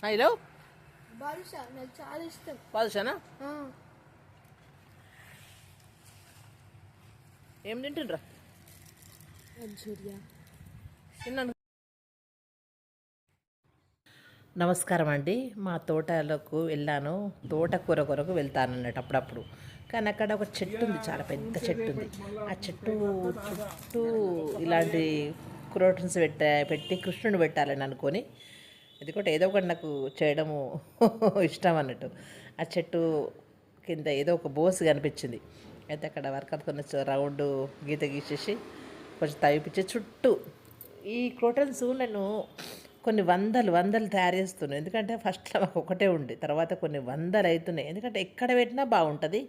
Hello badusha నాకు చాలా ఇష్టం. బాదుషానా? ఏం తింటుండ్రా? నమస్కారం అండి. మా తోటలకు వెళ్ళాను, తోటకూర కొరకు వెళ్తాను అన్నట్టు అప్పుడప్పుడు. కానీ అక్కడ ఒక చెట్టు ఉంది, చాలా పెద్ద చెట్టు ఉంది. ఆ చెట్టు చుట్టూ ఇలాంటి క్రోటన్స్ పెట్టి కృష్ణుని పెట్టాలని అనుకొని, అది కూడా ఏదో ఒకటి నాకు చేయడము ఇష్టం అన్నట్టు. ఆ చెట్టు కింద ఏదో ఒక బోస్ కనిపించింది. అయితే అక్కడ వర్కర్ కొన్ని రౌండ్ గీత గీసేసి కొంచెం తవ్విపించి చుట్టూ ఈ క్రోటన్స్ నేను కొన్ని వందలు తయారు చేస్తున్నాను. ఎందుకంటే ఫస్ట్లో మాకు ఒకటే ఉండి, తర్వాత కొన్ని వందలు అవుతున్నాయి. ఎందుకంటే ఎక్కడ పెట్టినా బాగుంటుంది.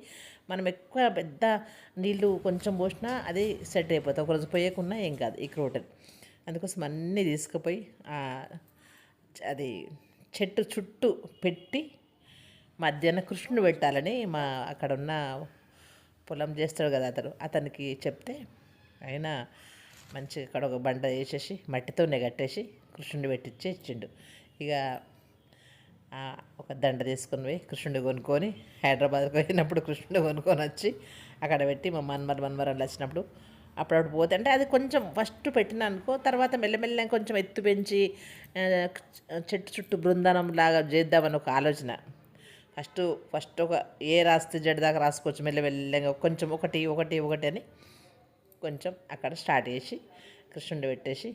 మనం ఎక్కువ పెద్ద నీళ్ళు కొంచెం పోసినా అది సెట్ అయిపోతుంది. ఒకరోజు పోయకున్నా ఏం కాదు ఈ క్రోటన్. అందుకోసం అన్నీ తీసుకుపోయి అది చెట్టు చుట్టూ పెట్టి మధ్యాహ్నం కృష్ణుడు పెట్టాలని మా అక్కడ ఉన్న పొలం చేస్తాడు కదా అతనికి చెప్తే ఆయన మంచిగా అక్కడ ఒక బండ వేసేసి మట్టితోనే కట్టేసి కృష్ణుడిని పెట్టించి ఇచ్చిండు. ఇక ఒక దండ తీసుకొని పోయి కృష్ణుడి కొనుక్కొని హైదరాబాద్కి పోయినప్పుడు కృష్ణుడి కొనుక్కొని వచ్చి అక్కడ పెట్టి మా మన్మరాలు వచ్చినప్పుడు అప్పుడప్పుడు పోతే, అంటే అది కొంచెం ఫస్ట్ పెట్టిన అనుకో, తర్వాత మెల్లమెల్ల కొంచెం ఎత్తు పెంచి చెట్టు చుట్టూ బృందానం లాగా చేద్దామని ఒక ఆలోచన. ఫస్ట్ ఒక ఏ రాస్తే జడ్డు దాకా రాసుకోవచ్చు, మెల్లమెల్లగా కొంచెం ఒకటి అని కొంచెం అక్కడ స్టార్ట్ చేసి కృష్ణుడి పెట్టేసి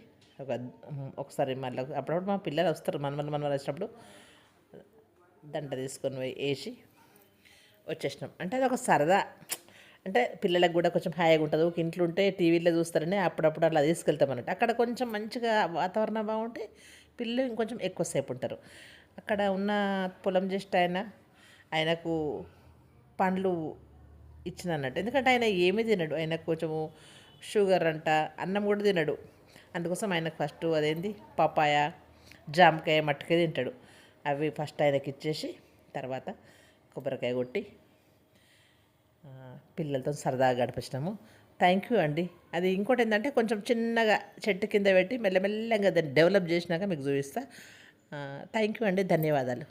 ఒకసారి మళ్ళీ అప్పుడప్పుడు మా పిల్లలు వస్తారు, మనమలు వచ్చినప్పుడు దండ తీసుకొని పోయి వేసి వచ్చేసినాం. అంటే అది ఒక సరదా, అంటే పిల్లలకు కూడా కొంచెం హాయిగా ఉంటుంది. ఒక ఇంట్లో ఉంటే టీవీలో చూస్తారని అప్పుడప్పుడు అలా తీసుకెళ్తాం అన్నట్టు. అక్కడ కొంచెం మంచిగా వాతావరణం బాగుంటే పిల్లలు ఇంకొంచెం ఎక్కువసేపు ఉంటారు. అక్కడ ఉన్న పొలం చేస్తే ఆయనకు పండ్లు ఇచ్చిన అన్నట్టు. ఎందుకంటే ఆయన ఏమీ తినడు, ఆయనకు కొంచెము షుగర్ అంట, అన్నం కూడా తినడు. అందుకోసం ఆయనకు ఫస్ట్ అదేంది పపాయ, జామకాయ మట్టుకే తింటాడు. అవి ఫస్ట్ ఆయనకి ఇచ్చేసి తర్వాత కొబ్బరికాయ కొట్టి పిల్లలతో సరదాగా గడిపించినాము. థ్యాంక్ యూ అండి. అది ఇంకోటి ఏంటంటే కొంచెం చిన్నగా చెట్టు కింద పెట్టి మెల్లమెల్లగా దాన్ని డెవలప్ చేసినాక మీకు చూపిస్తా. థ్యాంక్ యూ అండి, ధన్యవాదాలు.